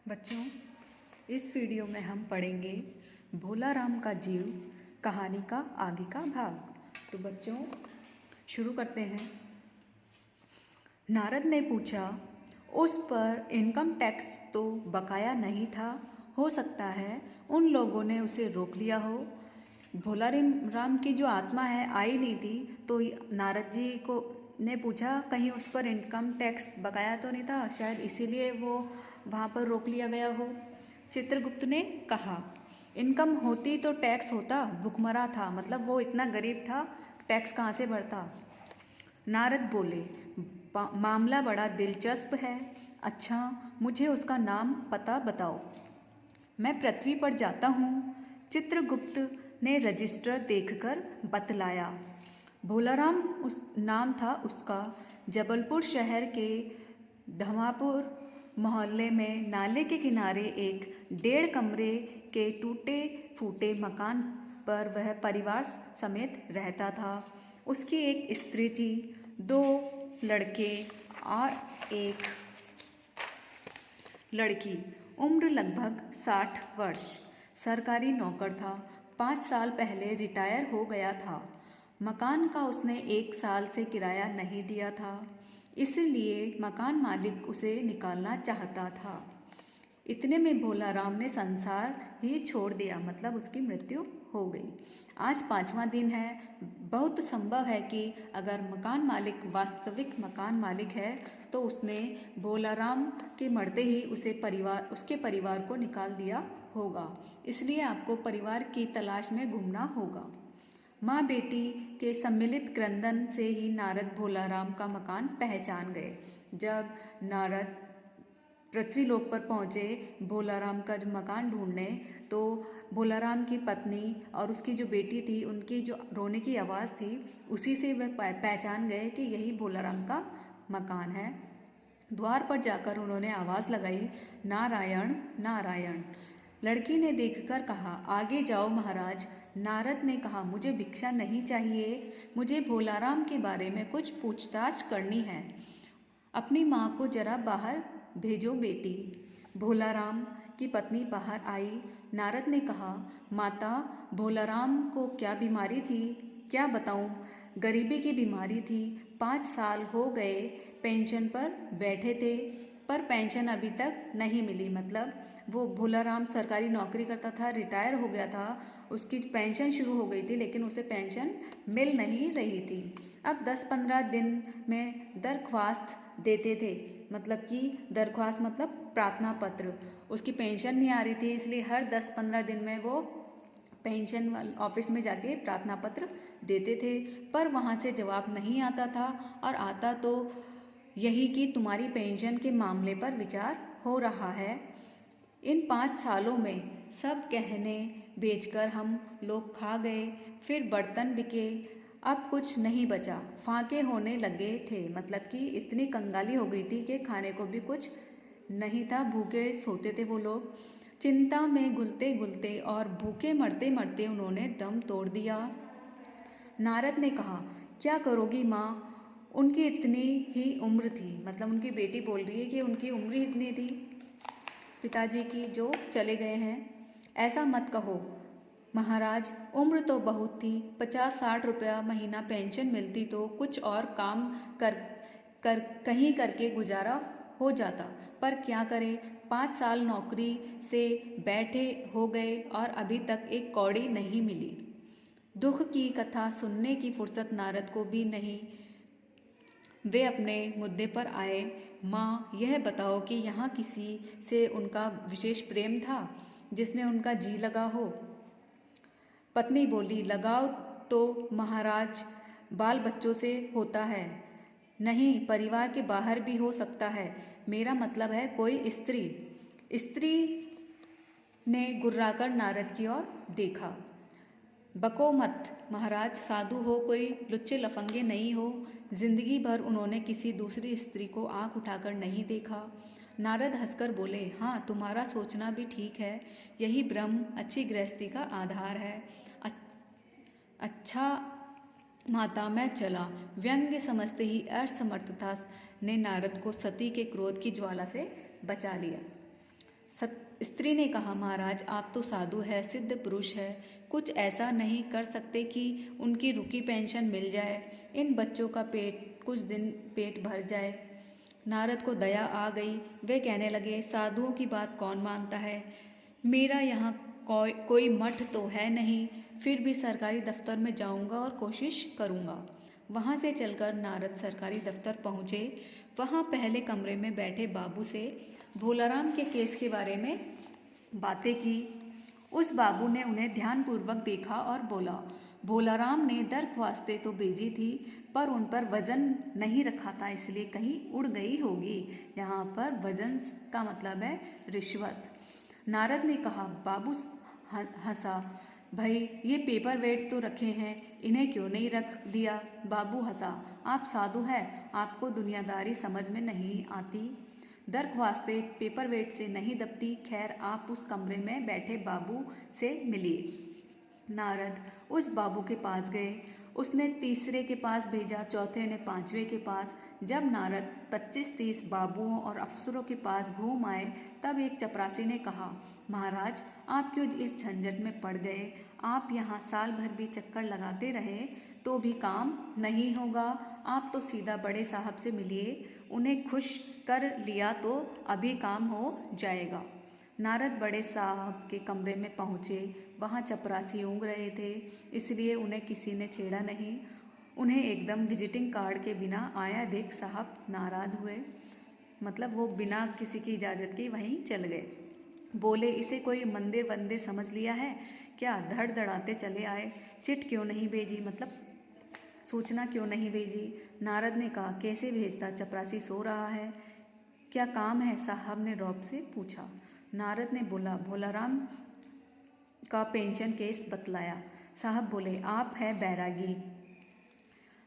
बच्चों, इस वीडियो में हम पढ़ेंगे भोला राम का जीव कहानी का आगे का भाग। तो बच्चों शुरू करते हैं। नारद ने पूछा, उस पर इनकम टैक्स तो बकाया नहीं था, हो सकता है उन लोगों ने उसे रोक लिया हो। भोला राम की जो आत्मा है आई नहीं थी, तो नारद जी को ने पूछा कहीं उस पर इनकम टैक्स बकाया तो नहीं था, शायद इसीलिए वो वहाँ पर रोक लिया गया हो। चित्रगुप्त ने कहा, इनकम होती तो टैक्स होता, भुखमरा था, मतलब वो इतना गरीब था, टैक्स कहाँ से भरता। नारद बोले, मामला बड़ा दिलचस्प है। अच्छा, मुझे उसका नाम पता बताओ, मैं पृथ्वी पर जाता हूँ। चित्रगुप्त ने रजिस्टर देखकर बतलाया। भोलाराम उस नाम था उसका। जबलपुर शहर के धमापुर मोहल्ले में नाले के किनारे एक 1.5 कमरे के टूटे फूटे मकान पर वह परिवार समेत रहता था। उसकी एक स्त्री थी, 2 लड़के और एक लड़की। उम्र लगभग 60 वर्ष। सरकारी नौकर था। 5 साल पहले रिटायर हो गया था। मकान का उसने 1 साल से किराया नहीं दिया था, इसलिए मकान मालिक उसे निकालना चाहता था। इतने में भोला राम ने संसार ही छोड़ दिया, मतलब उसकी मृत्यु हो गई। आज 5वां दिन है। बहुत संभव है कि अगर मकान मालिक वास्तविक मकान मालिक है तो उसने भोला राम के मरते ही उसके परिवार को निकाल दिया होगा। इसलिए आपको परिवार की तलाश में घूमना होगा। माँ बेटी के सम्मिलित क्रंदन से ही नारद भोला राम का मकान पहचान गए। जब नारद पृथ्वीलोक पर पहुँचे भोला राम का मकान ढूंढने, तो भोला राम की पत्नी और उसकी जो बेटी थी, उनकी जो रोने की आवाज़ थी, उसी से वह पहचान गए कि यही भोला राम का मकान है। द्वार पर जाकर उन्होंने आवाज़ लगाई, नारायण नारायण। लड़की ने देखकर कहा, आगे जाओ महाराज। नारद ने कहा, मुझे भिक्षा नहीं चाहिए, मुझे भोला राम के बारे में कुछ पूछताछ करनी है। अपनी माँ को जरा बाहर भेजो बेटी। भोला राम की पत्नी बाहर आई। नारद ने कहा, माता, भोला राम को क्या बीमारी थी? क्या बताऊं? गरीबी की बीमारी थी। 5 साल हो गए पेंशन पर बैठे थे, पर पेंशन अभी तक नहीं मिली। मतलब वो भोला राम सरकारी नौकरी करता था, रिटायर हो गया था, उसकी पेंशन शुरू हो गई थी, लेकिन उसे पेंशन मिल नहीं रही थी। अब 10-15 दिन में दरख्वास्त देते थे, मतलब कि दरख्वास्त मतलब प्रार्थना पत्र। उसकी पेंशन नहीं आ रही थी, इसलिए हर 10-15 दिन में वो पेंशन ऑफिस में जाके प्रार्थना पत्र देते थे, पर वहाँ से जवाब नहीं आता था, और आता तो यही कि तुम्हारी पेंशन के मामले पर विचार हो रहा है। इन 5 सालों में सब गहने बेचकर हम लोग खा गए, फिर बर्तन बिके, अब कुछ नहीं बचा। फाके होने लगे थे, मतलब कि इतनी कंगाली हो गई थी कि खाने को भी कुछ नहीं था, भूखे सोते थे वो लोग। चिंता में घुलते घुलते और भूखे मरते मरते उन्होंने दम तोड़ दिया। नारद ने कहा, क्या करोगी माँ? उनकी इतनी ही उम्र थी, मतलब उनकी बेटी बोल रही है कि उनकी उम्र ही इतनी थी पिताजी की जो चले गए हैं। ऐसा मत कहो महाराज, उम्र तो बहुत थी। 50-60 रुपया महीना पेंशन मिलती तो कुछ और काम कर कहीं करके गुजारा हो जाता, पर क्या करें, 5 साल नौकरी से बैठे हो गए और अभी तक एक कौड़ी नहीं मिली। दुख की कथा सुनने की फुर्सत नारद को भी नहीं। वे अपने मुद्दे पर आए। माँ, यह बताओ कि यहाँ किसी से उनका विशेष प्रेम था जिसमें उनका जी लगा हो? पत्नी बोली, लगाव तो महाराज बाल बच्चों से होता है, नहीं परिवार के बाहर भी हो सकता है। मेरा मतलब है कोई स्त्री। स्त्री ने गुर्राकर नारद की ओर देखा। बको मत महाराज, साधु हो, कोई लुच्चे लफंगे नहीं हो। जिंदगी भर उन्होंने किसी दूसरी स्त्री को आंख उठाकर नहीं देखा। नारद हंसकर बोले, हाँ, तुम्हारा सोचना भी ठीक है, यही ब्रह्म अच्छी गृहस्थी का आधार है। अच्छा माता, मैं चला। व्यंग्य समझते ही असमर्थता ने नारद को सती के क्रोध की ज्वाला से बचा लिया। स्त्री ने कहा, महाराज आप तो साधु है, सिद्ध पुरुष है, कुछ ऐसा नहीं कर सकते कि उनकी रुकी पेंशन मिल जाए, इन बच्चों का कुछ दिन पेट भर जाए। नारद को दया आ गई। वे कहने लगे, साधुओं की बात कौन मानता है। मेरा यहाँ कोई मठ तो है नहीं, फिर भी सरकारी दफ्तर में जाऊँगा और कोशिश करूँगा। वहाँ से चलकर नारद सरकारी दफ्तर पहुँचे। वहाँ पहले कमरे में बैठे बाबू से भोलाराम के केस के बारे में बातें की। उस बाबू ने उन्हें ध्यानपूर्वक देखा और बोला, भोलाराम ने दरख्वास्तें तो भेजी थी, पर उन पर वजन नहीं रखा था, इसलिए कहीं उड़ गई होगी। यहाँ पर वजन का मतलब है रिश्वत। नारद ने कहा। बाबू हंसा, भाई ये पेपर वेट तो रखे हैं, इन्हें क्यों नहीं रख दिया। बाबू हंसा, आप साधु हैं, आपको दुनियादारी समझ में नहीं आती। दरख्वास्तें पेपर वेट से नहीं दबती। खैर आप उस कमरे में बैठे बाबू से मिलिए। नारद उस बाबू के पास गए। उसने तीसरे के पास भेजा, चौथे ने पांचवें के पास। जब नारद 25-30 बाबुओं और अफसरों के पास घूम आए, तब एक चपरासी ने कहा, महाराज आप क्यों इस झंझट में पड़ गए। आप यहाँ साल भर भी चक्कर लगाते रहे तो भी काम नहीं होगा। आप तो सीधा बड़े साहब से मिलिए, उन्हें खुश कर लिया तो अभी काम हो जाएगा। नारद बड़े साहब के कमरे में पहुँचे। वहाँ चपरासी ऊँघ रहे थे, इसलिए उन्हें किसी ने छेड़ा नहीं। उन्हें एकदम विजिटिंग कार्ड के बिना आया देख साहब नाराज हुए। मतलब वो बिना किसी की इजाज़त के वहीं चल गए। बोले, इसे कोई मंदिर वंदिर समझ लिया है क्या। धड़ धड़ाते चले आए। चिट क्यों नहीं भेजी, मतलब सूचना क्यों नहीं भेजी। नारद ने कहा, कैसे भेजता, चपरासी सो रहा है। क्या काम है, साहब ने रौब से पूछा। नारद ने बोला, भोलाराम का पेंशन केस बतलाया। साहब बोले, आप हैं बैरागी,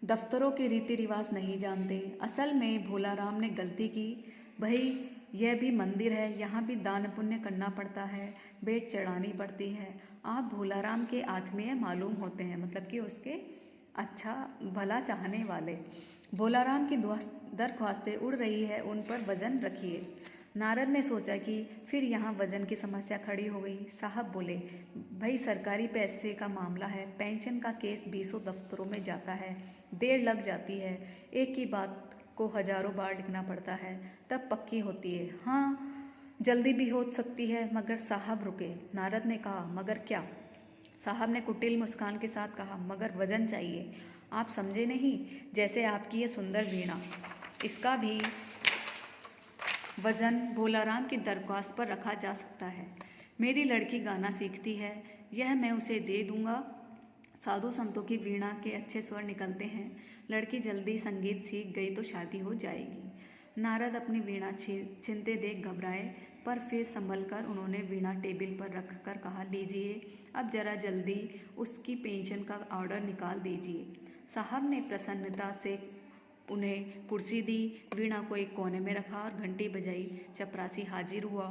दफ्तरों के रीति रिवाज नहीं जानते। असल में भोलाराम ने गलती की। भाई यह भी मंदिर है, यहाँ भी दान पुण्य करना पड़ता है, भेंट चढ़ानी पड़ती है। आप भोलाराम के आत्मीय मालूम होते हैं, मतलब कि उसके अच्छा भला चाहने वाले। भोलाराम की दरख्वास्तें उड़ रही है, उन पर वजन रखिए। नारद ने सोचा कि फिर यहाँ वजन की समस्या खड़ी हो गई। साहब बोले, भाई सरकारी पैसे का मामला है, पेंशन का केस 20 दफ्तरों में जाता है, देर लग जाती है, एक ही बात को हजारों बार लिखना पड़ता है, तब पक्की होती है। हाँ जल्दी भी हो सकती है। मगर साहब रुके। नारद ने कहा, मगर क्या। साहब ने कुटिल मुस्कान के साथ कहा, मगर वजन चाहिए। आप समझे नहीं, जैसे आपकी ये सुंदर वीणा, इसका भी वजन भोलाराम की दरख्वास्त पर रखा जा सकता है। मेरी लड़की गाना सीखती है, यह मैं उसे दे दूंगा। साधु संतों की वीणा के अच्छे स्वर निकलते हैं। लड़की जल्दी संगीत सीख गई तो शादी हो जाएगी। नारद अपनी वीणा छीनते देख घबराए, पर फिर संभल कर उन्होंने वीणा टेबल पर रख कर कहा, लीजिए अब जरा जल्दी उसकी पेंशन का ऑर्डर निकाल दीजिए। साहब ने प्रसन्नता से उन्हें कुर्सी दी, वीणा को एक कोने में रखा और घंटी बजाई। चपरासी हाजिर हुआ।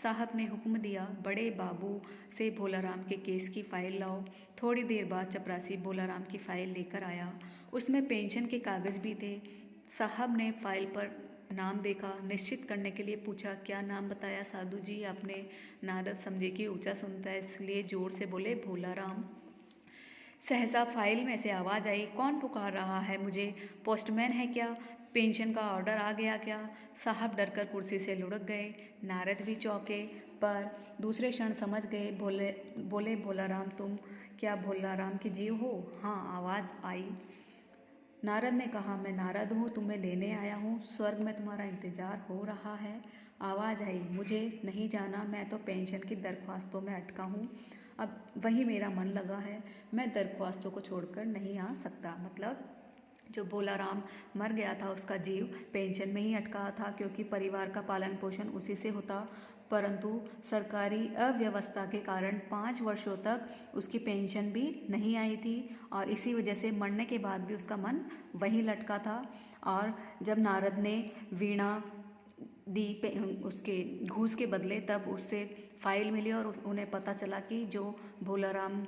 साहब ने हुक्म दिया, बड़े बाबू से भोलाराम के केस की फाइल लाओ। थोड़ी देर बाद चपरासी भोलाराम की फाइल लेकर आया। उसमें पेंशन के कागज भी थे। साहब ने फाइल पर नाम देखा, निश्चित करने के लिए पूछा, क्या नाम बताया साधु जी आपने। नारद समझे कि ऊंचा सुनता है, इसलिए जोर से बोले, भोलाराम। सहसा फाइल में से आवाज़ आई, कौन पुकार रहा है मुझे, पोस्टमैन है क्या, पेंशन का ऑर्डर आ गया क्या। साहब डरकर कुर्सी से लुढ़क गए। नारद भी चौंके, पर दूसरे क्षण समझ गए। बोले भोलाराम, तुम क्या भोलाराम की जीव हो। हाँ आवाज़ आई। नारद ने कहा, मैं नारद हूँ, तुम्हें लेने आया हूँ, स्वर्ग में तुम्हारा इंतजार हो रहा है। आवाज़ आई, मुझे नहीं जाना, मैं तो पेंशन की दरख्वास्तों में अटका हूँ, अब वही मेरा मन लगा है, मैं दरख्वास्तों को छोड़कर नहीं आ सकता। मतलब जो भोलाराम मर गया था उसका जीव पेंशन में ही अटका था, क्योंकि परिवार का पालन पोषण उसी से होता, परंतु सरकारी अव्यवस्था के कारण 5 वर्षों तक उसकी पेंशन भी नहीं आई थी, और इसी वजह से मरने के बाद भी उसका मन वहीं लटका था। और जब नारद ने वीणा दी उसके घूस के बदले, तब उससे फाइल मिली और उन्हें पता चला कि जो भोलाराम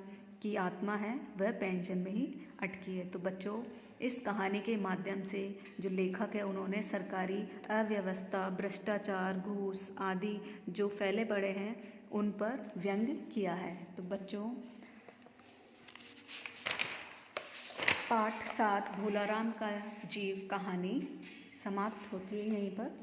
की आत्मा है वह पेंशन में ही अटकी है। तो बच्चों, इस कहानी के माध्यम से जो लेखक है उन्होंने सरकारी अव्यवस्था, भ्रष्टाचार, घूस आदि जो फैले पड़े हैं उन पर व्यंग्य किया है। तो बच्चों, पाठ 7 भोलाराम का जीव कहानी समाप्त होती है यहीं पर।